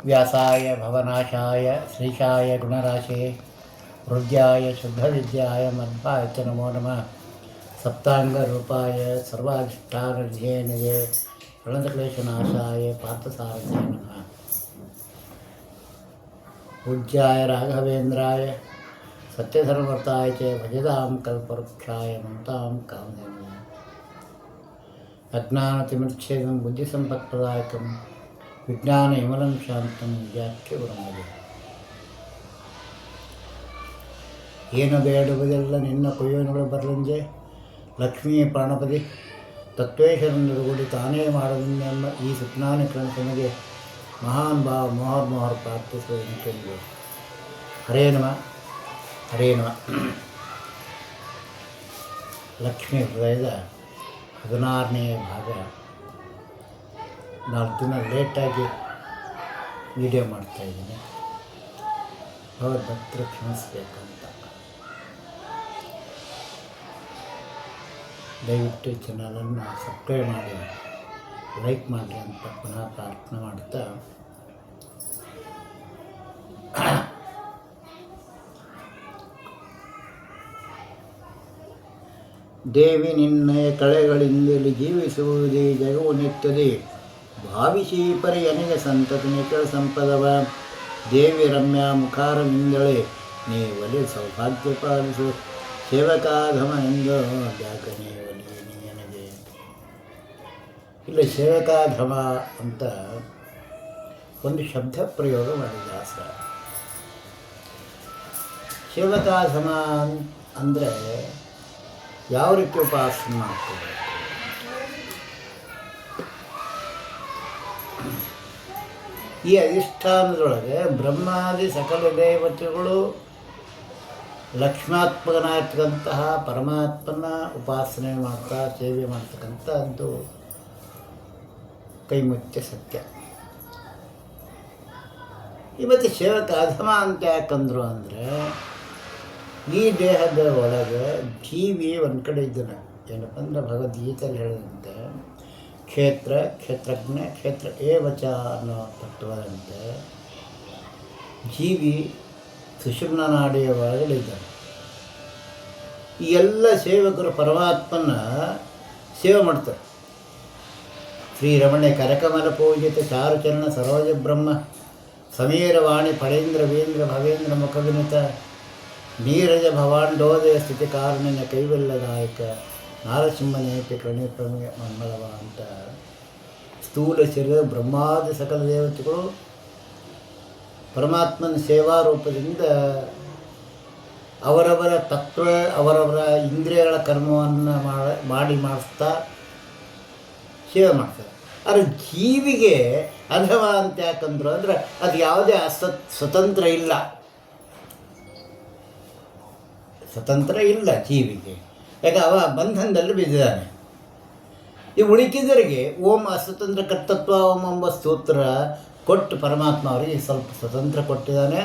ವ್ಯಾಸಾಯ ಭವನಾಶಾಯ ಶ್ರೀಶಾಯ ಗುಣರಾಶೇ ಹೃದಯಾಯ ಶುದ್ಧವಿದ್ಯಾಯ ಮಧ್ವಾಯ ಚ ನಮೋ ನಮಃ. ಸಪ್ತಾಂಗರೂಪಾಯ ಸರ್ವಾಧಿಷ್ಠಾನನಿಧೇ ಪ್ರಣತಕ್ಲೇಶನಾಶಾಯ ಪಾರ್ಥಸಾರಥ್ಯೇ ನಮಃ. ಪೂಜ್ಯಾಯ ರಾಘವೇಂದ್ರಾಯ ಸತ್ಯಧರ್ಮವರ್ತಾಯ ಚ ಭಜತಾಂ ಕಲ್ಪವೃಕ್ಷಾಯ ಮಮತಾಂ ಕಾಮಧೇನವೇ. ಅಜ್ಞಾನತಿಮಿಚ್ಛೇದಂ ಬುದ್ಧಿಸಂಪತ್ಪ್ರದಾಯಕಂ ವಿಜ್ಞಾನ ವಿಮಲಂ ಶಾಂತಂ ವ್ಯಾಖ್ಯಗುಣಮದೆ. ಏನು ಬೇಡುವುದೆಲ್ಲ ನಿನ್ನ ಕೊಯ್ಯೋನುಗಳು ಬರಲಂಜೆ ಲಕ್ಷ್ಮೀ ಪ್ರಾಣಪದಿ ತತ್ವೇಶರನ್ನುಗೂಡಿ ತಾನೇ ಮಾಡಲೆಂಬ ಈ ಸುಜ್ಞಾನ ಕ್ರಮಕ್ಕೆ ಮಹಾನ್ ಭಾವ ಮೊಹರ್ ಪ್ರಾರ್ಥಿಸುವ ಎನ್ನುವುದು. ಹರೇ ನಮಃ ಹರೇ ನಮಃ. ಲಕ್ಷ್ಮೀ ಹೃದಯದ 16ನೇ ಭಾಗ. 4 ದಿನ ಲೇಟಾಗಿ ವಿಡಿಯೋ ಮಾಡ್ತಾಯಿದ್ದೀನಿ, ಅವ್ರ ಭಕ್ತರು ಕ್ಷಮಿಸ್ಬೇಕಂತ. ದಯವಿಟ್ಟು ಈ ಚಾನಲನ್ನು ಸಬ್ಸ್ಕ್ರೈಬ್ ಮಾಡಿ, ಲೈಕ್ ಮಾಡಿ ಅಂತ ಪುನಃ ಪ್ರಾರ್ಥನೆ ಮಾಡ್ತಾ, ದೇವಿ ನಿನ್ನಯ ಕಳೆಗಳಿಂದಲೇ ಜೀವಿಸುವುದೇ ಜಗವು ನಿತ್ಯದೆ ಭಾವಿಸಿ ಪರಿಯನಿಗೆ ಸಂತತ ನಿಖಿಳ ಸಂಪದವ. ದೇವಿ ರಮ್ಯ ಮುಖಾರವಿಂದಳೆ ನೀ ಒಲಿ ಸೌಭಾಗ್ಯ ಪಾಲಿಸು ಸೇವಕಾಧಮನಿಂದ ಯಾಕನೇ ಒಲಿ ನನಗೆ. ಇಲ್ಲಿ ಸೇವಕಾಧಮ ಅಂತ ಒಂದು ಶಬ್ದ ಪ್ರಯೋಗ ಮಾಡಿದ ದಾಸರ. ಸೇವಕಾಧಮ ಅಂದರೆ ಯಾವ ರೀತಿ ಉಪಾಸನೆ ಮಾಡ್ತೇವೆ? ಈ ಅಧಿಷ್ಠಾನದೊಳಗೆ ಬ್ರಹ್ಮಾದಿ ಸಕಲ ದೇವತೆಗಳು ಲಕ್ಷ್ಮಾತ್ಮಕನಾಗಿರ್ತಕ್ಕಂತಹ ಪರಮಾತ್ಮನ ಉಪಾಸನೆ ಮಾಡ್ತಾ ಸೇವೆ ಮಾಡ್ತಕ್ಕಂಥ ಒಂದು ಕೈಮುತ್ಯ ಸತ್ಯ. ಇವತ್ತು ಸೇವಕ ಅಧಮ ಅಂತ ಯಾಕಂದ್ರು ಅಂದರೆ, ಈ ದೇಹದ ಒಳಗೆ ಜೀವಿ ಒಂದು ಕಡೆ ಇದ್ದಾನೆ. ಏನಪ್ಪ ಅಂದರೆ ಭಗವದ್ಗೀತೆಯಲ್ಲಿ ಹೇಳಿದಂತೆ ಕ್ಷೇತ್ರ ಕ್ಷೇತ್ರಜ್ಞ ಕ್ಷೇತ್ರ ಏವಚ ಅನ್ನೋ ತತ್ವದಂತೆ ಜೀವಿ ಸುಷುಮ್ನ ನಾಡಿಯ ಒಳಗಡೆ ಇದ್ದಾನೆ. ಈ ಎಲ್ಲ ಸೇವಕರು ಪರಮಾತ್ಮನ ಸೇವೆ ಮಾಡ್ತಾರೆ. ಶ್ರೀರಮಣೆ ಕರಕಮಲ ಪೂಜಿತ ಚಾರುಚರಣ ಸರೋಜ ಬ್ರಹ್ಮ ಸಮೀರವಾಣಿ ಫಣೇಂದ್ರ ವೇಂದ್ರ ಭವೇಂದ್ರ ಮುಖವಿನುತ ನೀರಜ ಭವಾಂಡೋದಯ ಸ್ಥಿತಿ ಕಾರಣಿನ ಕೈವಲ್ಲದಾಯಕ ನಾರಸಿಂಹನೇಪಿ ಕರ್ಣಿಪ್ರಮೆ ಮಂಗಳವ ಅಂತ ಸ್ಥೂಲ ಶರೀರ ಬ್ರಹ್ಮಾದಿ ಸಕಲ ದೇವತೆಗಳು ಪರಮಾತ್ಮನ ಸೇವಾ ರೂಪದಿಂದ ಅವರವರ ತತ್ವ ಅವರವರ ಇಂದ್ರಿಯಗಳ ಕರ್ಮವನ್ನು ಮಾಡಿಸ್ತಾ ಸೇವೆ ಮಾಡ್ತಾರೆ. ಆದರೆ ಜೀವಿಗೆ ಅಧಮ ಅಂತ ಯಾಕಂದ್ರು ಅಂದರೆ ಅದು ಯಾವುದೇ ಸ್ವತಂತ್ರ ಇಲ್ಲ ಜೀವಿಗೆ. ಯಾಕೆ ಅವ ಬಂಧನದಲ್ಲಿ ಬಿದ್ದಿದ್ದಾನೆ. ಈ ಉಳಿಕಿದರಿಗೆ ಓಂ ಅಸ್ವತಂತ್ರ ಕರ್ತತ್ವ ಓಂ ಎಂಬ ಸ್ತೋತ್ರ ಕೊಟ್ಟು ಪರಮಾತ್ಮ ಅವರಿಗೆ ಸ್ವಲ್ಪ ಸ್ವತಂತ್ರ ಕೊಟ್ಟಿದ್ದಾನೆ.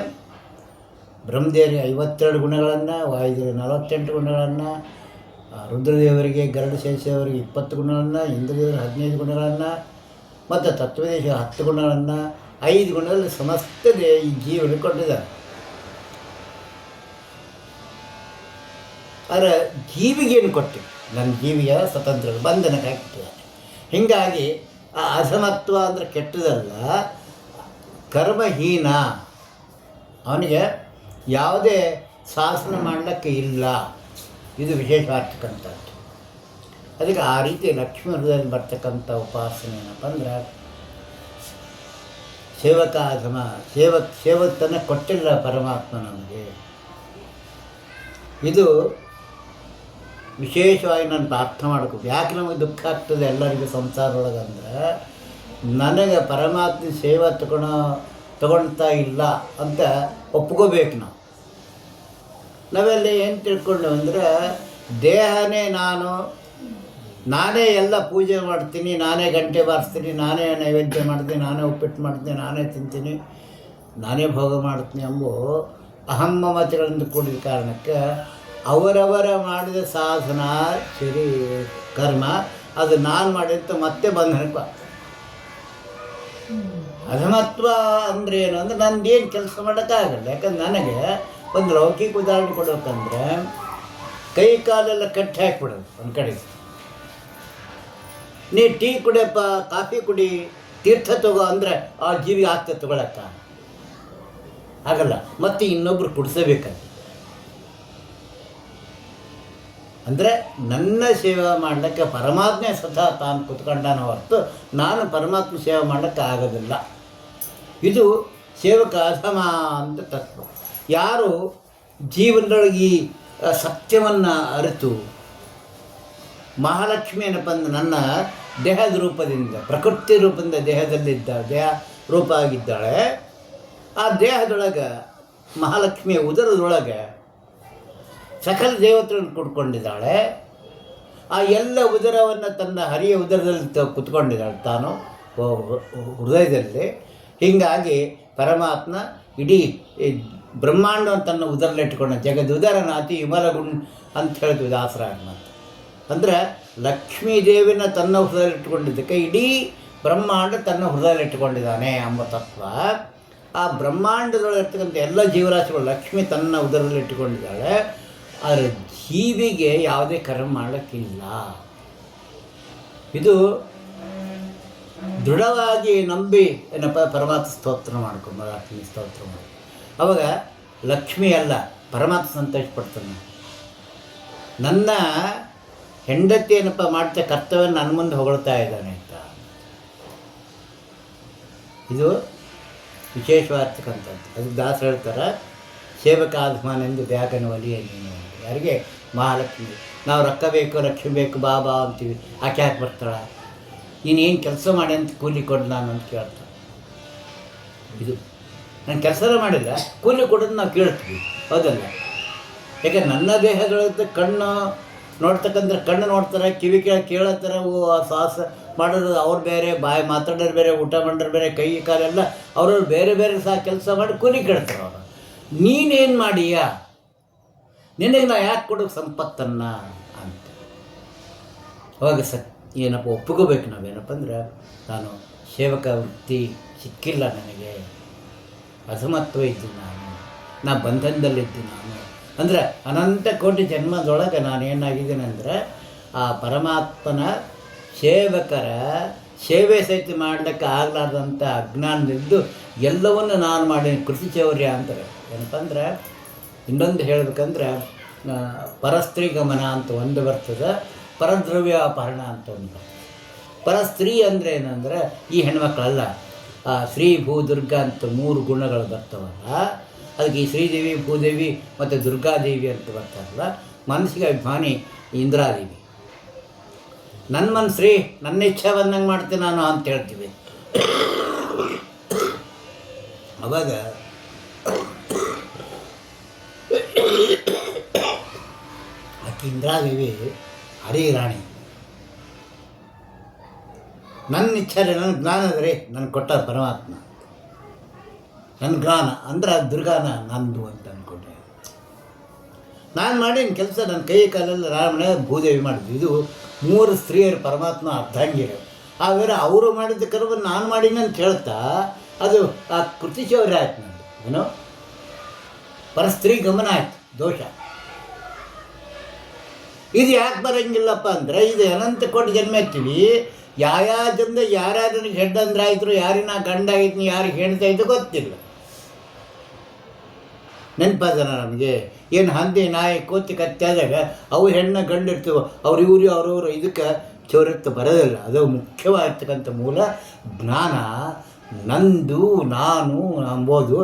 ಬ್ರಹ್ಮದೇವರಿಗೆ 52 ಗುಣಗಳನ್ನು, ವಾಯುದೇವರಿಗೆ 48 ಗುಣಗಳನ್ನು, ರುದ್ರದೇವರಿಗೆ ಗರುಡಶೇಷವರಿಗೆ 20 ಗುಣಗಳನ್ನು, ಇಂದ್ರದೇವರಿಗೆ 15 ಗುಣಗಳನ್ನು ಮತ್ತು ತತ್ವದೇಶ 10 ಗುಣಗಳನ್ನು, 5 ಗುಣಗಳಲ್ಲಿ ಸಮಸ್ತ ಈ ಜೀವನಿಗೆ ಕೊಟ್ಟಿದ್ದಾನೆ. ಆದರೆ ಜೀವಿಗೇನು ಕೊಟ್ಟು ನನ್ನ ಜೀವಿಯ ಸ್ವತಂತ್ರ ಬಂಧನಕ್ಕೆ ಹಾಕಿಟ್ಟಿದ್ದಾನೆ. ಹೀಗಾಗಿ ಆ ಅಧಮತ್ವ ಅಂದರೆ ಕೆಟ್ಟದಲ್ಲ, ಕರ್ಮಹೀನ, ಅವನಿಗೆ ಯಾವುದೇ ಶಾಸನ ಮಾಡಲಿಕ್ಕೆ ಇಲ್ಲ. ಇದು ವಿಶೇಷವಾಗಿರ್ತಕ್ಕಂಥದ್ದು. ಅದಕ್ಕೆ ಆ ರೀತಿ ಲಕ್ಷ್ಮೀ ಹೃದಯದಲ್ಲಿ ಬರ್ತಕ್ಕಂಥ ಉಪಾಸನೆ ಏನಪ್ಪ ಅಂದ್ರೆ ಸೇವಕಾಧಮ. ಸೇವಕತನ ಕೊಟ್ಟಿಲ್ಲ ಪರಮಾತ್ಮ ನಮಗೆ. ಇದು ವಿಶೇಷವಾಗಿ ನಾನು ಪ್ರಾರ್ಥನೆ ಮಾಡ್ಬೇಕು. ಯಾಕೆ ನಮಗೆ ದುಃಖ ಆಗ್ತದೆ ಎಲ್ಲರಿಗೂ ಸಂಸಾರದೊಳಗೆ ಅಂದರೆ, ನನಗೆ ಪರಮಾತ್ಮ ಸೇವೆ ತಗೊಳ್ತಾ ಇಲ್ಲ ಅಂತ ಒಪ್ಕೋಬೇಕು. ನಾವೆಲ್ಲ ಏನು ತಿಳ್ಕೊಂಡು ಅಂದರೆ, ದೇಹನೇ ನಾನೇ ಎಲ್ಲ ಪೂಜೆ ಮಾಡ್ತೀನಿ, ನಾನೇ ಗಂಟೆ ಬಾರಿಸ್ತೀನಿ, ನಾನೇ ನೈವೇದ್ಯ ಮಾಡ್ತೀನಿ, ನಾನೇ ಉಪ್ಪಿಟ್ಟು ಮಾಡ್ತೀನಿ, ನಾನೇ ತಿಂತೀನಿ, ನಾನೇ ಭೋಗ ಮಾಡ್ತೀನಿ ಎಂಬ ಅಹಮ್ಮಮತೆಗಳಿಂದ ಕೂಡಿದ ಕಾರಣಕ್ಕೆ ಅವರವರ ಮಾಡಿದ ಸಾಧನ ಸರಿ ಕರ್ಮ ಅದು ನಾನು ಮಾಡಿದಂತ ಮತ್ತೆ ಬಂಧನಕ್ಕೆ ಅಧಮತ್ವ ಅಂದರೆ ಏನು ಅಂದರೆ ನಂದೇನು ಕೆಲಸ ಮಾಡೋಕ್ಕಾಗಲ್ಲ. ಯಾಕಂದ್ರೆ ನನಗೆ ಒಂದು ಲೌಕಿಕ ಉದಾಹರಣೆ ಕೊಡಬೇಕಂದ್ರೆ ಕೈ ಕಾಲೆಲ್ಲ ಕಟ್ಟಿ ಹಾಕಿಬಿಡೋದು ಒಂದು ಕಡೆಗೆ. ನೀ ಟೀ ಕುಡಿಯಪ್ಪ, ಕಾಫಿ ಕುಡಿ, ತೀರ್ಥ ತಗೋ ಅಂದರೆ ಆ ಜೀವಿಗೆ ಆಗ್ತದೆ ತಗೊಳಕ್ಕ ಆಗಲ್ಲ. ಮತ್ತು ಇನ್ನೊಬ್ರು ಕುಡಿಸಬೇಕಂತ ಅಂದರೆ ನನ್ನ ಸೇವೆ ಮಾಡಲಿಕ್ಕೆ ಪರಮಾತ್ಮೆ ಸ್ವತಃ ತಾನು ಕುತ್ಕೊಂಡಾನ ಹೊರತು ನಾನು ಪರಮಾತ್ಮ ಸೇವೆ ಮಾಡೋಕ್ಕೆ ಆಗೋದಿಲ್ಲ. ಇದು ಸೇವಕ ಅಧಮ ಅಂತ ತತ್ವ. ಯಾರು ಜೀವನದೊಳಗೆ ಈ ಸತ್ಯವನ್ನು ಅರಿತು ಮಹಾಲಕ್ಷ್ಮಿ ಏನಪ್ಪ ಅಂದ್ರೆ ನನ್ನ ದೇಹದ ರೂಪದಿಂದ, ಪ್ರಕೃತಿ ರೂಪದಿಂದ ದೇಹ ರೂಪ ಆಗಿದ್ದಾಳೆ. ಆ ದೇಹದೊಳಗೆ ಮಹಾಲಕ್ಷ್ಮಿಯ ಉದರದೊಳಗೆ ಸಕಲ ದೇವತೆಗಳನ್ನು ಕುಟ್ಕೊಂಡಿದ್ದಾಳೆ. ಆ ಎಲ್ಲ ಉದರವನ್ನು ತನ್ನ ಹರಿಯ ಉದರದಲ್ಲಿ ಕುತ್ಕೊಂಡಿದ್ದಾಳೆ ತಾನು ಹೃದಯದಲ್ಲಿ. ಹೀಗಾಗಿ ಪರಮಾತ್ಮ ಇಡೀ ಬ್ರಹ್ಮಾಂಡವನ್ನು ತನ್ನ ಉದರಲ್ಲಿಟ್ಟುಕೊಂಡ ಜಗದುದರನಾತಿ ವಿಮಲಗುಣ್ ಅಂತ ಹೇಳ್ತೀವಿ ದಾಸರಾಯ ಮಾತು. ಅಂದರೆ ಲಕ್ಷ್ಮೀ ದೇವಿನ ತನ್ನ ಹೃದಯದಲ್ಲಿಟ್ಟುಕೊಂಡಿದ್ದಕ್ಕೆ ಇಡೀ ಬ್ರಹ್ಮಾಂಡ ತನ್ನ ಹೃದಯದಲ್ಲಿಟ್ಟುಕೊಂಡಿದ್ದಾನೆ ಎಂಬ ತತ್ವ. ಆ ಬ್ರಹ್ಮಾಂಡದೊಳಗಿರ್ತಕ್ಕಂಥ ಎಲ್ಲ ಜೀವರಾಶಿಗಳು ಲಕ್ಷ್ಮಿ ತನ್ನ ಉದರದಲ್ಲಿ ಇಟ್ಟುಕೊಂಡಿದ್ದಾಳೆ. ಆದರೆ ಜೀವಿಗೆ ಯಾವುದೇ ಕರ್ಮ ಮಾಡೋಕ್ಕಿಲ್ಲ. ಇದು ದೃಢವಾಗಿ ನಂಬಿ ಏನಪ್ಪ ಪರಮಾತ್ಮ ಸ್ತೋತ್ರ ಮಾಡ್ಕೊಂಡು ಲಕ್ಷ್ಮಿ ಸ್ತೋತ್ರ ಮಾಡಿ ಅವಾಗ ಲಕ್ಷ್ಮಿ ಅಲ್ಲ ಪರಮಾತ್ಮ ಸಂತೋಷಪಡ್ತಾನೆ. ನನ್ನ ಹೆಂಡತಿ ಏನಪ್ಪ ಮಾಡ್ತಾ ಕರ್ತವ್ಯ ನನ್ನ ಮುಂದೆ ಹೊಗಳ್ತಾ ಇದ್ದಾನೆ ಅಂತ. ಇದು ವಿಶೇಷವಾಗಿರ್ತಕ್ಕಂಥದ್ದು. ಅದಕ್ಕೆ ದಾಸರು ಹೇಳ್ತಾರೆ, ಸೇವಕ ಆತ್ಮನೆಂದು ಬ್ಯಾಗನ ಒಲಿಯ ನೀನು. ಯಾರಿಗೆ? ಮಹಾಲಕ್ಷ್ಮಿ. ನಾವು ರೊಕ್ಕ ಬೇಕು, ಲಕ್ಷ್ಮಿ ಬೇಕು, ಬಾಬಾ ಅಂತೀವಿ. ಆಕೆ ಯಾಕೆ ಬರ್ತಾಳೆ? ನೀನು ಏನು ಕೆಲಸ ಮಾಡಿ ಅಂತ ಕೂಲಿ ಕೊಡು ನಾನು ಅಂತ ಕೇಳ್ತಾಳೆ. ಇದು ನಾನು ಕೆಲಸನೇ ಮಾಡಿಲ್ಲ, ಕೂಲಿ ಕೊಡೋದು ನಾವು ಕೇಳ್ತೀವಿ, ಹೌದಲ್ಲ? ಯಾಕೆ ನನ್ನ ದೇಹದೊಳಗೆ ಕಣ್ಣು ನೋಡ್ತಕ್ಕಂಥ ಕಣ್ಣು ನೋಡ್ತಾರೆ, ಕಿವಿ ಕೇಳತ್ತಾರೆ, ಶ್ವಾಸ ಮಾಡೋದು ಅವ್ರು ಬೇರೆ, ಬಾಯಿ ಮಾತಾಡೋರು ಬೇರೆ, ಊಟ ಮಾಡೋರು ಬೇರೆ, ಕೈ ಕಾಲೆಲ್ಲ ಅವ್ರವ್ರು ಬೇರೆ ಬೇರೆ ಸಹ ಕೆಲಸ ಮಾಡಿ ಕೂಲಿ ಕೇಳ್ತಾರೆ ಅವರು. ನೀನೇನು ಮಾಡೀಯಾ? ನಿನಗೆ ನಾ ಯಾಕೆ ಕೊಡೋಕೆ ಸಂಪತ್ತನ್ನು ಅಂತ. ಅವಾಗ ಏನಪ್ಪ ಒಪ್ಪಿಕೋಬೇಕು ನಾವೇನಪ್ಪ ಅಂದ್ರೆ ನಾನು ಸೇವಕ ವೃತ್ತಿ ಸಿಕ್ಕಿಲ್ಲ, ನನಗೆ ಅಸಮತ್ವ ಇದ್ದು ನಾ ಬಂಧನದಲ್ಲಿದ್ದು ನಾನು ಅಂದರೆ ಅನಂತ ಕೋಟಿ ಜನ್ಮದೊಳಗೆ ನಾನೇನಾಗಿದ್ದೇನೆ ಅಂದರೆ ಆ ಪರಮಾತ್ಮನ ಸೇವಕರ ಸೇವೆ ಸಹಿತ ಮಾಡಲಿಕ್ಕೆ ಆಗಲಾರ್ದಂಥ ಅಜ್ಞಾನದಿದ್ದು ಎಲ್ಲವನ್ನು ನಾನು ಮಾಡಿ ಕೃಷಿ ಚೌರ್ಯ ಅಂತಾರೆ. ಏನಪ್ಪ ಅಂದ್ರೆ ಇನ್ನೊಂದು ಹೇಳಬೇಕಂದ್ರೆ ಪರಸ್ತ್ರೀ ಗಮನ ಅಂತ ಒಂದು ಬರ್ತದೆ, ಪರದ್ರವ್ಯ ಅಪಹರಣ ಅಂತ ಒಂದು ಬರ್ತದೆ. ಪರಸ್ತ್ರೀ ಅಂದರೆ ಏನಂದರೆ ಈ ಹೆಣ್ಮಕ್ಳಲ್ಲ, ಶ್ರೀ ಭೂ ದುರ್ಗಾ ಅಂತ 3 ಗುಣಗಳು ಬರ್ತಾವಲ್ಲ, ಅದಕ್ಕೆ ಈ ಶ್ರೀದೇವಿ, ಭೂದೇವಿ ಮತ್ತು ದುರ್ಗಾದೇವಿ ಅಂತ ಬರ್ತಾರಲ್ಲ. ಮನಸ್ಸಿಗೆ ಅಭಿಮಾನಿ ಇಂದ್ರಾದೇವಿ. ನನ್ನ ಮನಸ್ಸ್ರೀ, ನನ್ನ ಇಚ್ಛೆ ಬಂದಂಗೆ ಮಾಡ್ತೀನಿ ನಾನು ಅಂತ ಹೇಳ್ತೀವಿ. ಅವಾಗ ಆಕೆ ಇಂದ್ರಾದೇವಿ ಹರಿ ರಾಣಿ. ನನ್ನ ಇಚ್ಛೆ ನನ್ನ ಜ್ಞಾನ ಅದ್ರಿ ನನಗೆ ಕೊಟ್ಟ ಪರಮಾತ್ಮ. ನನ್ನ ಜ್ಞಾನ ಅಂದ್ರೆ ದುರ್ಗಾನ ನಂದು ಅಂತ ಅಂದ್ಕೊಂಡೆ. ನಾನು ಮಾಡೀನಿ ಕೆಲಸ, ನನ್ನ ಕೈ ಕಾಲೆಲ್ಲ ರಾಮಣೆ ಭೂದೇವಿ ಮಾಡಿದ್ವಿ. ಇದು 3 ಸ್ತ್ರೀಯರು ಪರಮಾತ್ಮ ಅರ್ಧಾಂಗಿರು. ಆವೇರೆ ಅವರು ಮಾಡಿದ್ದ ಕರ್ಮ ನಾನು ಮಾಡೀನಿ ಅಂತ ಹೇಳ್ತಾ ಅದು ಆ ಕೃತಿಚೌರ್ಯ ಆಯ್ತು. ನಂದು ಏನೋ ಪರಸ್ತ್ರೀ ಗಮನ ಆಯ್ತು, ದೋಷ. ಇದು ಯಾಕೆ ಬರೋಂಗಿಲ್ಲಪ್ಪ ಅಂದರೆ ಇದು ಅನಂತ ಕೋಟಿ ಜನ್ಮ ಇರ್ತೀವಿ. ಯಾವ್ಯಾವ ಜನ್ಮ ಯಾರ್ಯಾರು ನನಗೆ ಹೆಡ್ ಅಂದ್ರೆ ಆಯಿತು, ಯಾರಿನ ಗಂಡ ಆಗಿದ್ನಿ, ಯಾರಿಗೆ ಹೇಳ್ತಾ ಇದ್ದು ಗೊತ್ತಿಲ್ಲ. ನೆನಪಾದನ ನಮಗೆ ಏನು ಹಂದಿ, ನಾಯಿ, ಕೋತಿ, ಕತ್ತಿ ಆದಾಗ ಅವು ಹೆಣ್ಣು ಗಂಡು ಇರ್ತೀವೋ ಅವ್ರು ಇವರು ಅವ್ರವರು ಇದಕ್ಕೆ ಚೌರ್ಯಕ್ಕೆ ಬರೋದಿಲ್ಲ. ಅದು ಮುಖ್ಯವಾಗಿರ್ತಕ್ಕಂಥ ಮೂಲ ಜ್ಞಾನ. ನಂದು ನಾನು ಅಂಬೋದು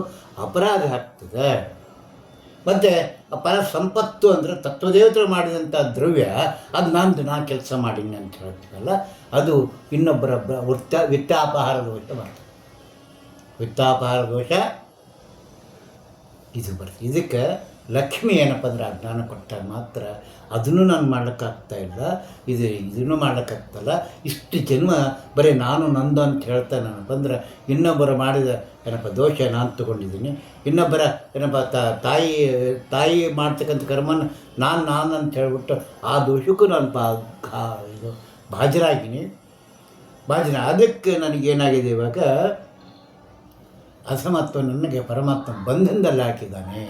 ಅಪರಾಧ ಆಗ್ತದೆ. ಮತ್ತು ಪರ ಸಂಪತ್ತು ಅಂದರೆ ತತ್ವದೇವತೆಗಳು ಮಾಡಿದಂಥ ದ್ರವ್ಯ, ಅದು ನಂದು, ನಾ ಕೆಲಸ ಮಾಡೀನಿ ಅಂತ ಹೇಳ್ತೀವಲ್ಲ, ಅದು ಇನ್ನೊಬ್ಬರ ವಿತ್ತಾಪಹಾರ ದೋಷ ಬರ್ತದೆ. ವಿತ್ತಾಪಹಾರ ದೋಷ ಇದು ಬರ್ತದೆ. ಇದಕ್ಕೆ ಲಕ್ಷ್ಮಿ ಏನಪ್ಪ ಅಂದ್ರೆ ಅಜ್ಞಾನ ಕೊಟ್ಟಾಗ ಮಾತ್ರ ಅದನ್ನು ನಾನು ಮಾಡ್ಲಿಕ್ಕಾಗ್ತಾಯಿಲ್ಲ, ಇದನ್ನು ಮಾಡ್ಲಿಕ್ಕಾಗ್ತಲ್ಲ. ಇಷ್ಟು ಜನ್ಮ ಬರೀ ನಾನು ನಂದು ಅಂತ ಹೇಳ್ತಾ ನನಗೆ ಬಂದರೆ ಇನ್ನೊಬ್ಬರು ಮಾಡಿದ ಏನಪ್ಪ ದೋಷ ನಾನು ತೊಗೊಂಡಿದ್ದೀನಿ. ಇನ್ನೊಬ್ಬರ ಏನಪ್ಪ ತಾಯಿ ಮಾಡ್ತಕ್ಕಂಥ ಕರ್ಮನ ನಾನು ಅಂತ ಹೇಳ್ಬಿಟ್ಟು ಆ ದೋಷಕ್ಕೂ ನಾನು ಇದು ಬಾಜರಾಗಿನಿ. ಭಾಳ ಜನ ಅದಕ್ಕೆ ನನಗೇನಾಗಿದೆ ಇವಾಗ ಅಸಮತ್ವ ನನಗೆ ಪರಮಾತ್ಮ ಬಂಧನದಲ್ಲಿ ಹಾಕಿದ್ದಾನೆ.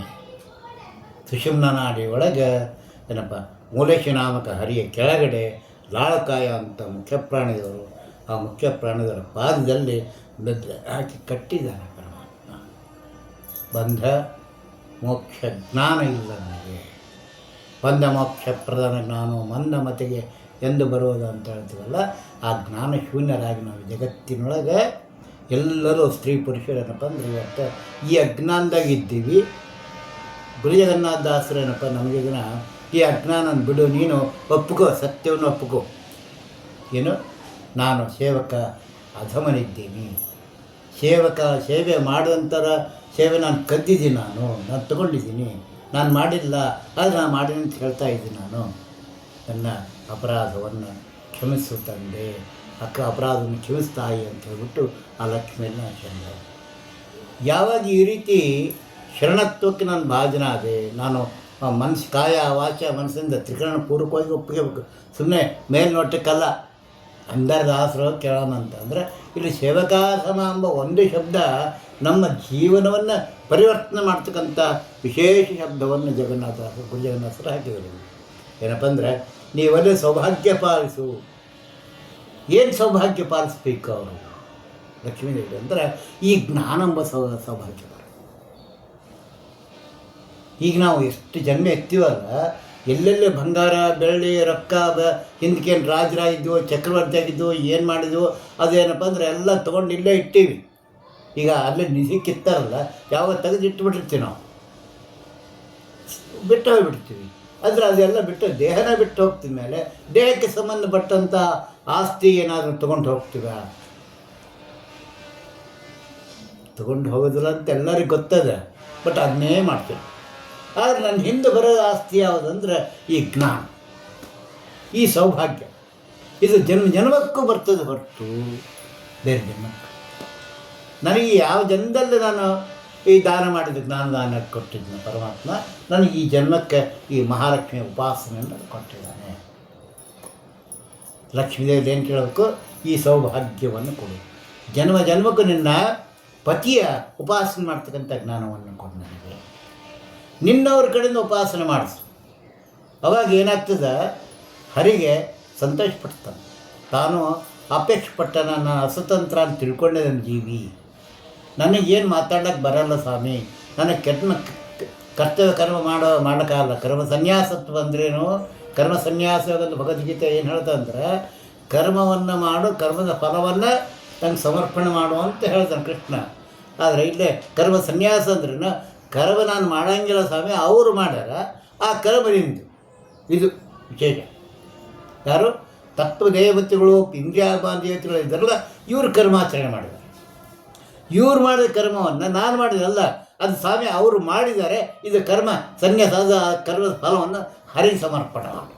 ಸುಷುಮ್ನ ನಾಡಿ ಒಳಗೆ ಏನಪ್ಪ ಮೂಲೇಶ ನಾಮಕ ಹರಿಯ ಕೆಳಗಡೆ ಲಾಳಕಾಯ ಅಂತ ಮುಖ್ಯ ಪ್ರಾಣಿದವರು, ಆ ಮುಖ್ಯ ಪ್ರಾಣಿದವರ ಪಾದದಲ್ಲಿ ಹಾಕಿ ಕಟ್ಟಿದ್ದಾನೆ ಪರಮಾತ್ಮ. ಬಂಧ ಮೋಕ್ಷ ಜ್ಞಾನ ಇಲ್ಲ ನನಗೆ, ಬಂಧ ಮೋಕ್ಷ ಪ್ರಧಾನ ಜ್ಞಾನವು ಮಂದ ಮತಿಗೆ ಎಂದು ಬರುವುದು ಅಂತ ಹೇಳ್ತೀವಲ್ಲ, ಆ ಜ್ಞಾನ ಶೂನ್ಯರಾಗಿ ನಾವು ಜಗತ್ತಿನೊಳಗೆ ಎಲ್ಲರೂ ಸ್ತ್ರೀ ಪುರುಷರೇನಪ್ಪ ಅಂದ್ರೆ ಇವತ್ತು ಈ ಅಜ್ಞಾನದಾಗ ಇದ್ದೀವಿ. ಗುರು ಜಗನ್ನಾಥ ದಾಸರು ಏನಪ್ಪ ನಮಗಿನ ಈ ಅಜ್ಞಾನ ಬಿಡು, ನೀನು ಒಪ್ಪುಕೋ, ಸತ್ಯವನ್ನು ಒಪ್ಪುಕೋ. ಏನು, ನಾನು ಸೇವಕ ಅಧಮನಿದ್ದೀನಿ, ಸೇವೆ ಮಾಡುವಂಥರ ಸೇವೆ ನಾನು ಕದ್ದಿದ್ದೀನಿ, ನಾನು ತಗೊಂಡಿದ್ದೀನಿ, ನಾನು ಮಾಡಿಲ್ಲ, ಆದರೆ ನಾನು ಮಾಡೀನಿ ಅಂತ ಹೇಳ್ತಾ ಇದ್ದೀನಿ. ನಾನು ನನ್ನ ಅಪರಾಧವನ್ನು ಕ್ಷಮಿಸು ತಂದೆ, ಅಪರಾಧವನ್ನು ಕ್ಷಮಿಸ್ತಾಯಿ ಅಂತ ಹೇಳ್ಬಿಟ್ಟು ಆ ಲಕ್ಷ್ಮಿಯನ್ನು ಶರಣ. ಯಾವಾಗ ಈ ರೀತಿ ಶರಣತ್ವಕ್ಕೆ ನಾನು ಭಾಜನ ಆದೆ, ನಾನು ಮನಸ್ಸು ಕಾಯ ವಾಚ ಮನಸ್ಸಿಂದ ತ್ರಿಕರಣ ಪೂರ್ವಕವಾಗಿ ಒಪ್ಪಿಗೆಬೇಕು, ಸುಮ್ಮನೆ ಮೇಲ್ನೋಟಕ್ಕಲ್ಲ. ಅಂದರದಾಸರು ಕೇಳೋಣ ಅಂತ ಅಂದರೆ ಇಲ್ಲಿ ಸೇವಕಾಸಮ ಎಂಬ ಒಂದು ಶಬ್ದ ನಮ್ಮ ಜೀವನವನ್ನು ಪರಿವರ್ತನೆ ಮಾಡ್ತಕ್ಕಂಥ ವಿಶೇಷ ಶಬ್ದವನ್ನು ಜಗನ್ನಾಥದಾಸರು, ಗುರು ಜಗನ್ನಾಥರು ಹಾಕಿದರು. ಏನಪ್ಪ ಅಂದರೆ ನೀವಲ್ಲೇ ಸೌಭಾಗ್ಯ ಪಾಲಿಸು. ಏನು ಸೌಭಾಗ್ಯ ಪಾಲಿಸ್ಬೇಕು ಅವರು ಲಕ್ಷ್ಮೀದೇವಿ ಅಂದರೆ ಈ ಜ್ಞಾನ ಎಂಬ ಸೌಭಾಗ್ಯ. ಈಗ ನಾವು ಎಷ್ಟು ಜನ್ಮ ಎತ್ತೀವಲ್ಲ, ಎಲ್ಲೆಲ್ಲೇ ಬಂಗಾರ ಬೆಳ್ಳಿ ರೊಕ್ಕ ಹಿಂದಕ್ಕೇನು ರಾಜರಾಗಿದ್ವು, ಚಕ್ರವರ್ತಿ ಆಗಿದ್ವು, ಏನು ಮಾಡಿದ್ವು, ಅದೇನಪ್ಪ ಅಂದರೆ ಎಲ್ಲ ತೊಗೊಂಡು ಇಲ್ಲೇ ಇಟ್ಟೀವಿ. ಈಗ ಅಲ್ಲೇ ನಿಧಿ ಕಿತ್ತಾರಲ್ಲ, ಯಾವಾಗ ತೆಗೆದು ಇಟ್ಟುಬಿಟ್ಟಿರ್ತೀವಿ, ನಾವು ಬಿಟ್ಟು ಹೋಗಿಬಿಡ್ತೀವಿ. ಆದರೆ ಅದೆಲ್ಲ ಬಿಟ್ಟು ದೇಹನ ಬಿಟ್ಟು ಹೋಗ್ತಿದ ಮೇಲೆ ದೇಹಕ್ಕೆ ಸಂಬಂಧಪಟ್ಟಂಥ ಆಸ್ತಿ ಏನಾದರೂ ತೊಗೊಂಡು ಹೋಗ್ತೀವ? ತೊಗೊಂಡು ಹೋಗೋದಿಲ್ಲ ಅಂತ ಎಲ್ಲರಿಗೂ ಗೊತ್ತದೆ, ಬಟ್ ಅದನ್ನೇ ಮಾಡ್ತೀವಿ. ಆದರೆ ನನ್ನ ಹಿಂದೆ ಬರೋ ಆಸ್ತಿ ಯಾವುದಂದ್ರೆ ಈ ಜ್ಞಾನ, ಈ ಸೌಭಾಗ್ಯ. ಇದು ಜನ್ಮಕ್ಕೂ ಬರ್ತದೆ ಹೊರತು ಬೇರೆ ಜನ್ಮಕ್ಕೆ. ನನಗೆ ಯಾವ ಜನ್ಮದಲ್ಲಿ ನಾನು ಈ ದಾನ ಮಾಡಿದ ಜ್ಞಾನದಾನ ಕೊಟ್ಟಿದ್ದೀನಿ ಪರಮಾತ್ಮ, ನನಗೆ ಈ ಜನ್ಮಕ್ಕೆ ಈ ಮಹಾಲಕ್ಷ್ಮಿಯ ಉಪಾಸನೆಯನ್ನು ಕೊಟ್ಟಿದ್ದಾನೆ. ಲಕ್ಷ್ಮೀದೇವಿ ಏನು ಕೇಳಬೇಕು? ಈ ಸೌಭಾಗ್ಯವನ್ನು ಕೊಡು, ಜನ್ಮಕ್ಕೂ ನಿನ್ನ ಪತಿಯ ಉಪಾಸನೆ ಮಾಡ್ತಕ್ಕಂಥ ಜ್ಞಾನವನ್ನು ಕೊಡು ನನಗೆ, ನಿನ್ನವ್ರ ಕಡೆಯಿಂದ ಉಪಾಸನೆ ಮಾಡಿಸು. ಅವಾಗ ಏನಾಗ್ತದೆ, ಹರಿಗೆ ಸಂತೋಷಪಡ್ತಾನೆ. ತಾನು ಅಪೇಕ್ಷೆ ಪಟ್ಟ ನನ್ನ ಅಸ್ವತಂತ್ರ ಅಂತ ತಿಳ್ಕೊಂಡೆ ನನ್ನ ಜೀವಿ, ನನಗೇನು ಮಾತಾಡೋಕ್ಕೆ ಬರಲ್ಲ ಸ್ವಾಮಿ, ನನಗೆ ಕರ್ತವ್ಯ ಕರ್ಮ ಮಾಡೋಕ್ಕಾಗಲ್ಲ. ಕರ್ಮ ಸನ್ಯಾಸತ್ವ ಅಂದ್ರೇನು? ಕರ್ಮ ಸನ್ಯಾಸವಾಗಂತ ಭಗವದ್ಗೀತೆ ಏನು ಹೇಳ್ತಂದ್ರೆ, ಕರ್ಮವನ್ನು ಮಾಡು, ಕರ್ಮದ ಫಲವನ್ನು ನಂಗೆ ಸಮರ್ಪಣೆ ಮಾಡು ಅಂತ ಹೇಳ್ತಾನೆ ಕೃಷ್ಣ. ಆದರೆ ಇಲ್ಲೇ ಕರ್ಮ ಸನ್ಯಾಸ ಅಂದ್ರೇನು? ಕರ್ಮ ನಾನು ಮಾಡೋಂಗಿಲ್ಲ ಸ್ವಾಮಿ, ಅವರು ಮಾಡ್ಯಾರ, ಆ ಕರ್ಮ ನಿಂದು. ಇದು ವಿಶೇಷ. ಯಾರು ತತ್ವದೇವತೆಗಳು, ಇಂದ್ರಿಯಾದೇವತೆಗಳು ಇದ್ದಾರಲ್ಲ, ಇವರು ಕರ್ಮಾಚರಣೆ ಮಾಡಿದ್ದಾರೆ. ಇವ್ರು ಮಾಡಿದ ಕರ್ಮವನ್ನು ನಾನು ಮಾಡಿದಲ್ಲ, ಅದು ಸ್ವಾಮಿ ಅವರು ಮಾಡಿದ್ದಾರೆ, ಇದು ಕರ್ಮ ಸನ್ಯಾಸ, ಕರ್ಮದ ಫಲವನ್ನು ಹರಿ ಸಮರ್ಪಣೆ ಮಾಡು.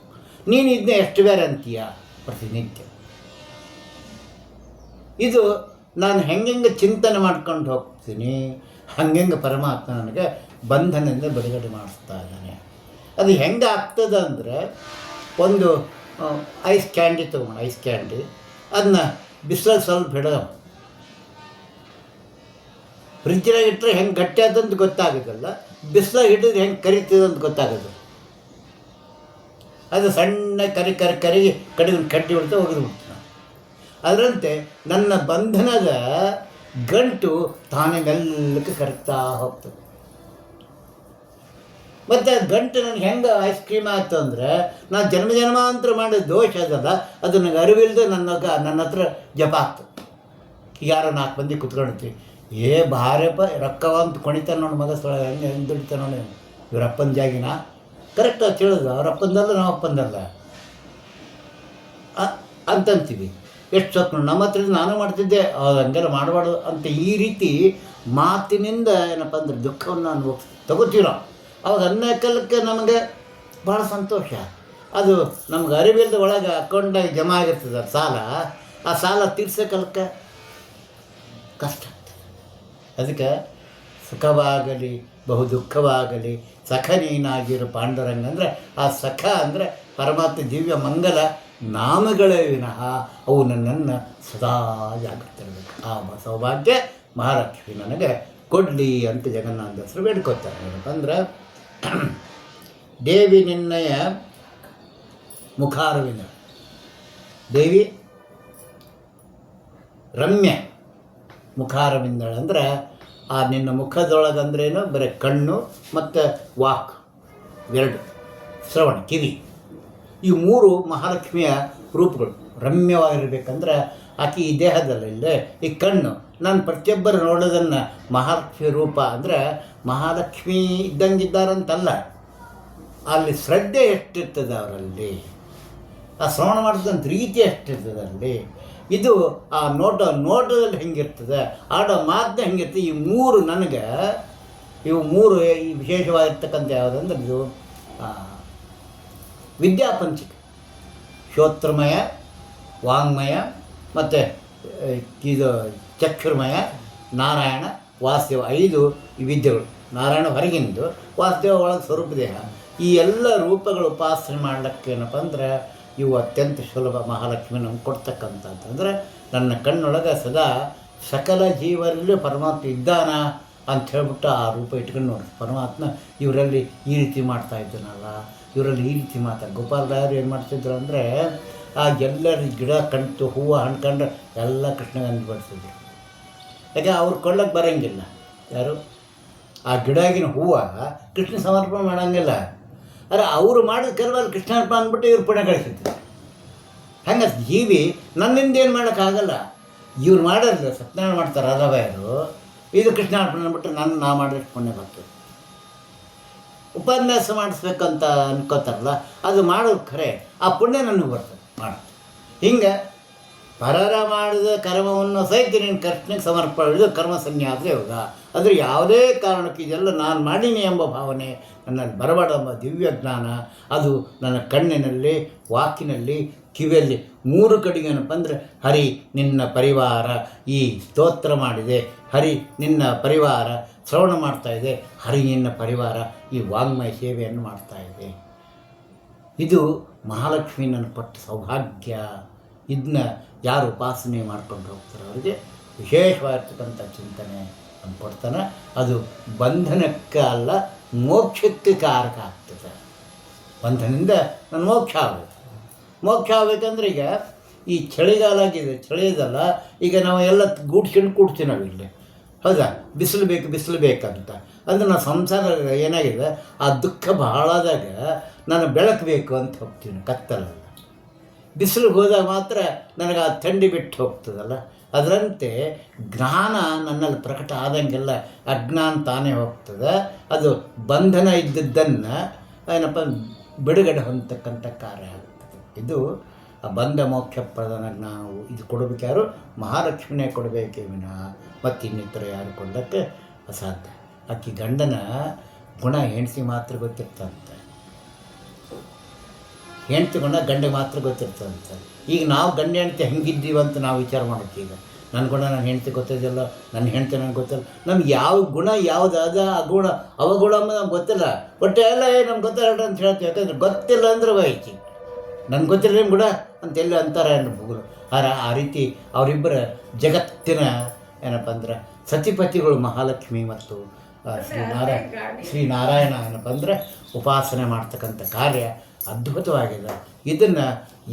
ನೀನು ಇದನ್ನ ಎಷ್ಟು ಬೇರೆ ಅಂತೀಯ ಪ್ರತಿನಿತ್ಯ. ಇದು ನಾನು ಹೆಂಗೆ ಚಿಂತನೆ ಮಾಡ್ಕೊಂಡು ಹೋಗ್ತೀನಿ, ಹಂಗೆ ಪರಮಾತ್ಮ ನನಗೆ ಬಂಧನದಿಂದ ಬಿಡುಗಡೆ ಮಾಡಿಸ್ತಾ ಇದ್ದಾನೆ. ಅದು ಹೆಂಗೆ ಆಗ್ತದೆ ಅಂದರೆ, ಒಂದು ಐಸ್ ಕ್ಯಾಂಡಿ ತೊಗೊಂಡು, ಐಸ್ ಕ್ಯಾಂಡಿ ಅದನ್ನ ಬಿಸಿಲಲ್ಲಿ ಸ್ವಲ್ಪ ಹಿಡಿದ, ಫ್ರಿಜ್ಜಾಗ ಇಟ್ಟರೆ ಹೆಂಗೆ ಗಟ್ಟಿ ಆದಂತ ಗೊತ್ತಾಗೋದಲ್ಲ, ಬಿಸಿಲಾಗ ಹಿಡಿದ್ರೆ ಹೆಂಗೆ ಕರಿತದೆ ಅಂತ ಗೊತ್ತಾಗೋದು. ಅದು ಸಣ್ಣ ಕರಿಗೆ ಕಡೆಗೆ ಕಡ್ಡಿ ಬಿಡ್ತಾ ಒಗೆದು ಬಿಡ್ತಾನೆ. ಅದರಂತೆ ನನ್ನ ಬಂಧನದ ಗಂಟು ತಾನೇ ಮೆಲ್ಲಕ್ಕೆ ಕರಿತಾ ಹೋಗ್ತದೆ. ಮತ್ತು ಗಂಟು ನನಗೆ ಹೆಂಗೆ ಐಸ್ ಕ್ರೀಮ್ ಆಯ್ತು ಅಂದರೆ, ನಾನು ಜನ್ಮಾಂತರ ಮಾಡಿದ ದೋಷ ಅದಲ್ಲ, ಅದು ನನಗೆ ಅರಿವಿಲ್ಲದೆ ನನ್ನ ಹತ್ರ ಜಪ ಆಗ್ತದೆ. ಯಾರೋ 4 ಮಂದಿ ಕುತ್ಕೊಂಡಿರ್ತೀವಿ, ಭಾರ್ಯಪ್ಪ ರೊಕ್ಕವಂತ ಕುಣಿತಾನೆ ನೋಡಿ ಮಗ, ಸ್ಥಳ ಹೆಂಗೆ ದುಡಿತಾನೆ ನೋಡಿ, ಇವರಪ್ಪನ ಜಾಗಿನ ಕರೆಕ್ಟಾಗಿ ತಿಳಿದು ಅವರಪ್ಪಂದಲ್ಲ ನಾವು ಅಪ್ಪಂದಲ್ಲ ಅಂತಂತೀವಿ. ಎಷ್ಟು ಸ್ವಪ್ನ ನಮ್ಮ ಹತ್ರ ನಾನು ಮಾಡ್ತಿದ್ದೆ, ಹಂಗೆಲ್ಲ ಮಾಡಬಾರ್ದು ಅಂತ ಈ ರೀತಿ ಮಾತಿನಿಂದ ಏನಪ್ಪ ಅಂದರೆ ದುಃಖವನ್ನು ಅನುಭವಿಸ್ ತಗೋತೀರೋ, ಅವಾಗ ಅನ್ನಕ್ಕಲ್ಲಕ್ಕೆ ನಮಗೆ ಭಾಳ ಸಂತೋಷ. ಅದು ನಮ್ಗೆ ಅರಿವಿಲ್ಲದ ಒಳಗೆ ಅಕೌಂಟಾಗಿ ಜಮಾ ಆಗಿರ್ತದೆ ಸಾಲ, ಆ ಸಾಲ ತೀರ್ಸೋಕಲ್ಕ ಕಷ್ಟ. ಅದಕ್ಕೆ ಸುಖವಾಗಲಿ ಬಹು ದುಃಖವಾಗಲಿ ಸಖ ನೀನಾಗಿರು ಪಾಂಡುರಂಗ ಅಂದರೆ, ಆ ಸಖ ಅಂದರೆ ಪರಮಾತ್ಮ ದಿವ್ಯ ಮಂಗಲ ನಾಮಗಳೇ ವಿನಃ ಅವು ನನ್ನನ್ನು ಸದಾ ಜಾಗೃತ ಇರಬೇಕು. ಆ ಸೌಭಾಗ್ಯ ಮಹಾಲಕ್ಷ್ಮಿ ನನಗೆ ಕೊಡಲಿ ಅಂತ ಜಗನ್ನಾಥದಾಸರು ಬೇಡ್ಕೋತಾರೆ. ಏನಪ್ಪಂದ್ರೆ ದೇವಿ ನಿನ್ನಯ ಮುಖಾರವಿಂದ, ದೇವಿ ರಮ್ಯ ಮುಖಾರವಿಂದಳು ಅಂದ್ರೆ ಆ ನಿನ್ನ ಮುಖದೊಳಗಂದ್ರೇನು ಬರೀ ಕಣ್ಣು ಮತ್ತು ವಾಕ್ ಎರಡು, ಶ್ರವಣ ಕಿವಿ, ಈ ಮೂರು ಮಹಾಲಕ್ಷ್ಮಿಯ ರೂಪಗಳು. ರಮ್ಯವಾಗಿರ್ಬೇಕಂದ್ರೆ ಆಕೆ ಈ ದೇಹದಲ್ಲಿಲ್ಲದೆ ಈ ಕಣ್ಣು ನಾನು ಪ್ರತಿಯೊಬ್ಬರು ನೋಡೋದನ್ನು ಮಹಾಲಕ್ಷ್ಮಿ ರೂಪ ಅಂದರೆ ಮಹಾಲಕ್ಷ್ಮಿ ಇದ್ದಂಗಿದ್ದಾರಂತಲ್ಲ, ಅಲ್ಲಿ ಶ್ರದ್ಧೆ ಎಷ್ಟಿರ್ತದೆ ಅವರಲ್ಲಿ, ಆ ಶ್ರವಣ ಮಾಡಿದಂಥ ರೀತಿ ಎಷ್ಟಿರ್ತದೆ ಅಲ್ಲಿ, ಇದು ಆ ನೋಟದಲ್ಲಿ ಹೆಂಗಿರ್ತದೆ, ಆಡೋ ಮಾತನ್ನ ಹೆಂಗಿರ್ತದೆ. ಈ ಮೂರು ನನಗೆ ಇವು ಮೂರು ಈ ವಿಶೇಷವಾಗಿರ್ತಕ್ಕಂಥ ಯಾವುದಂದ್ರೆ ಇದು ವಿದ್ಯಾಪಂಚಿಕ, ಶ್ರೋತ್ರಮಯ, ವಾಂಗ್ಮಯ ಮತ್ತು ಇದು ಚಕ್ಷುರ್ಮಯ, ನಾರಾಯಣ, ವಾಸುದೇವ, 5 ಈ ವಿದ್ಯೆಗಳು. ನಾರಾಯಣ ಹೊರಗಿಂದು, ವಾಸುದೇವ ಒಳಗೆ ಸ್ವರೂಪ ದೇಹ. ಈ ಎಲ್ಲ ರೂಪಗಳು ಉಪಾಸನೆ ಮಾಡ್ಲಿಕ್ಕೆ ಏನಪ್ಪ ಅಂದ್ರೆ ಇವು ಅತ್ಯಂತ ಸುಲಭ. ಮಹಾಲಕ್ಷ್ಮಿ ನಮ್ಗೆ ಕೊಡ್ತಕ್ಕಂಥದ್ದು ನನ್ನ ಕಣ್ಣೊಳಗೆ ಸದಾ ಸಕಲ ಜೀವರಲ್ಲೂ ಪರಮಾತ್ಮ ಇದ್ದಾನ ಅಂತ ಹೇಳ್ಬಿಟ್ಟು ಆ ರೂಪ ಇಟ್ಕೊಂಡು ನೋಡಿ ಪರಮಾತ್ಮ ಇವರಲ್ಲಿ ಈ ರೀತಿ ಮಾಡ್ತಾ ಇದ್ದಾನಲ್ಲ, ಇವರಲ್ಲಿ ಈ ರೀತಿ ಗೋಪಾಲರಾಯರು ಏನು ಮಾಡ್ತಿದ್ರು ಅಂದರೆ ಆ ಎಲ್ಲರ ಗಿಡ ಕಣ್ತು ಹೂವು ಹಣ್ಕೊಂಡ್ರೆ ಎಲ್ಲ ಕೃಷ್ಣಗಂಧ ಬಡಿಸಿದ್ರು. ಯಾಕೆ ಅವ್ರು ಕೊಳ್ಳಕ್ಕೆ ಬರೋಂಗಿಲ್ಲ, ಯಾರು ಆ ಗಿಡಗಿನ ಹೂವು ಕೃಷ್ಣ ಸಮರ್ಪಣೆ ಮಾಡೋಂಗಿಲ್ಲ. ಆದರೆ ಅವರು ಮಾಡಿದ ಕೆಲವಲ್ಲಿ ಕೃಷ್ಣಾರ್ಪಣೆ ಅಂದ್ಬಿಟ್ಟು ಇವ್ರು ಪುಣ್ಯ ಗಳಿಸಿದ್ರು. ಹಂಗೆ ಜೀವಿ ನನ್ನಿಂದ ಏನು ಮಾಡೋಕ್ಕಾಗಲ್ಲ, ಇವ್ರು ಮಾಡೋದಿಲ್ಲ. ಸತ್ಯನಾರಾಯಣ ಮಾಡ್ತಾರೆ ರಾಧಾಬಾಯರು, ಇದು ಕೃಷ್ಣಾರ್ಪಣೆ ಅಂದ್ಬಿಟ್ಟು ನಾ ಮಾಡಿದಷ್ಟು ಪುಣ್ಯ ಬರ್ತದೆ. ಉಪನ್ಯಾಸ ಮಾಡಿಸ್ಬೇಕಂತ ಅನ್ಕೋತಾರಲ್ಲ, ಅದು ಮಾಡೋದು ಖರೆ, ಆ ಪುಣ್ಯ ನನಗೆ ಬರ್ತದೆ ಮಾಡೋದು. ಹಿಂಗೆ ಪರರ ಮಾಡಿದ ಕರ್ಮವನ್ನು ಸಹಿತ ನೀನು ಕೃಷ್ಣಕ್ಕೆ ಸಮರ್ಪಣೆ ಕರ್ಮ ಸನ್ಯಾಸ ಯೋಗ. ಅಂದರೆ ಯಾವುದೇ ಕಾರಣಕ್ಕೆ ಇದೆಲ್ಲ ನಾನು ಮಾಡೀನಿ ಎಂಬ ಭಾವನೆ ನನ್ನಲ್ಲಿ ಬರಬೇಡ ಎಂಬ ದಿವ್ಯ ಜ್ಞಾನ ಅದು ನನ್ನ ಕಣ್ಣಿನಲ್ಲಿ, ವಾಕಿನಲ್ಲಿ, ಕಿವಿಯಲ್ಲಿ 3 ಕಡೆಗೆ ಏನಪ್ಪ ಅಂದರೆ ಹರಿ ನಿನ್ನ ಪರಿವಾರ ಈ ಸ್ತೋತ್ರ ಮಾಡಿದೆ, ಹರಿ ನಿನ್ನ ಪರಿವಾರ ಶ್ರವಣ ಮಾಡ್ತಾಯಿದೆ, ಹರಿ ನಿನ್ನ ಪರಿವಾರ ಈ ವಾಂಗ್ಮಯ ಸೇವೆಯನ್ನು ಮಾಡ್ತಾಯಿದೆ. ಇದು ಮಹಾಲಕ್ಷ್ಮಿ ನನ್ನ ಪಟ್ಟ ಸೌಭಾಗ್ಯ. ಇದನ್ನ ಯಾರು ಉಪಾಸನೆ ಮಾಡ್ಕೊಂಡು ಹೋಗ್ತಾರೆ ಅವರಿಗೆ ವಿಶೇಷವಾಗಿರ್ತಕ್ಕಂಥ ಚಿಂತನೆ ಕೊಡ್ತಾನೆ. ಅದು ಬಂಧನಕ್ಕೆ ಅಲ್ಲ, ಮೋಕ್ಷಕ್ಕೆ ಕಾರಕ ಆಗ್ತದೆ. ಬಂಧನದಿಂದ ನನ್ನ ಮೋಕ್ಷ ಆಗಬೇಕು. ಮೋಕ್ಷ ಆಗಬೇಕಂದ್ರೆ ಈಗ ಈ ಚಳಿಗಾಲ ಆಗಿದೆ, ಚಳಿದಲ್ಲ, ಈಗ ನಾವು ಎಲ್ಲ ಗೂಡ್ಸ್ಕೊಂಡು ಕೂಡ್ತೀವಿ ನಾವು ಇಲ್ಲಿ, ಹೌದಾ? ಬಿಸಿಲು ಬೇಕಂತ ಅಂದರೆ ನಾವು ಸಂಸಾರ ಏನಾಗಿದೆ, ಆ ದುಃಖ ಬಹಳಾದಾಗ ನಾನು ಬೆಳಕು ಬೇಕು ಅಂತ ಹೋಗ್ತೀನಿ ಕತ್ತಲಲ್ಲ. ಬಿಸಿಲಿಗೆ ಹೋದಾಗ ಮಾತ್ರ ನನಗೆ ಆ ಥಂಡಿ ಬಿಟ್ಟು ಹೋಗ್ತದಲ್ಲ. ಅದರಂತೆ ಜ್ಞಾನ ನನ್ನಲ್ಲಿ ಪ್ರಕಟ ಆದಂಗೆಲ್ಲ ಅಜ್ಞಾನ ತಾನೇ ಹೋಗ್ತದೆ. ಅದು ಬಂಧನ ಇದ್ದದ್ದನ್ನು ಏನಪ್ಪ ಬಿಡುಗಡೆ ಹೊಂದತಕ್ಕಂಥ ಕಾರ್ಯ ಆಗ್ತದೆ. ಇದು ಆ ಬಂಧ ಮೋಕ್ಷ ಪ್ರಧಾನ ನಾವು ಇದು ಕೊಡಬೇಕು ಯಾರು? ಮಹಾಲಕ್ಷ್ಮಿನೇ ಕೊಡಬೇಕೇ ವಿನಃ ಮತ್ತು ಇನ್ನಿತರ ಯಾರು ಕೊಡೋಕ್ಕೆ ಅಸಾಧ್ಯ. ಆಕೆ ಗಂಡನ ಗುಣ ಹೆಂಡತಿ ಮಾತ್ರ ಗೊತ್ತಿರ್ತಂತೆ, ಹೆಂಡ್ತಿ ಗುಣ ಗಂಡಿಗೆ ಮಾತ್ರ ಗೊತ್ತಿರ್ತಂತೆ. ಈಗ ನಾವು ಗಂಡ ಹೆಂಡ್ತಿ ಹೆಂಗಿದ್ದೀವಿ ಅಂತ ನಾವು ವಿಚಾರ ಮಾಡೋಕ್ಕೆ, ಈಗ ನನ್ನ ಗುಣ ನನ್ನ ಹೆಂಡ್ತಿ ಗೊತ್ತಿದ್ದಿಲ್ಲ, ನನ್ನ ಹೆಂಡ್ತಿ ನನಗೆ ಗೊತ್ತಿಲ್ಲ. ನಮ್ಗೆ ಯಾವ ಗುಣ ಯಾವುದು ಅದ ಆ ಗುಣ ಅವಗುಣ ನಮ್ಗೆ ಗೊತ್ತಿಲ್ಲ. ಒಟ್ಟು ಎಲ್ಲ ನಮ್ಗೆ ಗೊತ್ತಿಲ್ಲ ಅಂತ ಹೇಳ್ತೀವಿ. ಯಾಕಂದ್ರೆ ಗೊತ್ತಿಲ್ಲ ಅಂದ್ರೆ ವಹಿಸಿ ನನ್ಗೆ ಗೊತ್ತಿಲ್ಲ ನಿಮ್ಮ ಗುಣ ಅಂತೆಲ್ಲ ಅಂತಾರೆ ಬುಗುರು. ಆ ರೀತಿ ಅವರಿಬ್ಬರ ಜಗತ್ತಿನ ಏನಪ್ಪ ಅಂದ್ರೆ ಸತಿಪತಿಗಳು ಮಹಾಲಕ್ಷ್ಮಿ ಮತ್ತು ಶ್ರೀನಾರಾಯಣ ಏನಪ್ಪ ಅಂದರೆ ಉಪಾಸನೆ ಮಾಡ್ತಕ್ಕಂಥ ಕಾರ್ಯ ಅದ್ಭುತವಾಗಿದೆ. ಇದನ್ನು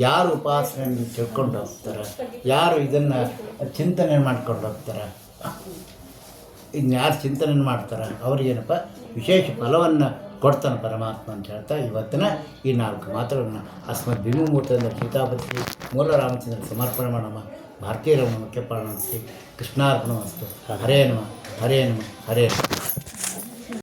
ಯಾರು ಉಪಾಸನೆಯನ್ನು ತಿಳ್ಕೊಂಡು ಹೋಗ್ತಾರೆ, ಯಾರು ಇದನ್ನು ಚಿಂತನೆ ಮಾಡ್ಕೊಂಡು ಹೋಗ್ತಾರೆ, ಇನ್ನು ಯಾರು ಚಿಂತನೆ ಮಾಡ್ತಾರೆ ಅವ್ರಿಗೇನಪ್ಪ ವಿಶೇಷ ಫಲವನ್ನು ಕೊಡ್ತಾನೆ ಪರಮಾತ್ಮ ಅಂತ ಹೇಳ್ತಾ ಇವತ್ತಿನ ಈ 4 ಮಾತುಗಳನ್ನು ಅಸ್ಮದ್ ಭೀಮಮೂರ್ತದಿಂದ ಸೀತಾಪತಿ ಮೂಲ ರಾಮಚಂದ್ರ ಸಮರ್ಪಣೆ ಮಾಡೋಣ. ಭಾರತೀಯ ರಮಣ ಮುಖ್ಯಪ್ರಾಣ ಶ್ರೀ ಕೃಷ್ಣಾರ್ಪಣ ವಸ್ತು. ಹರೇ ನಮಃ ಹರೇ ನಮಃ ಹರೇ ನಮಃ.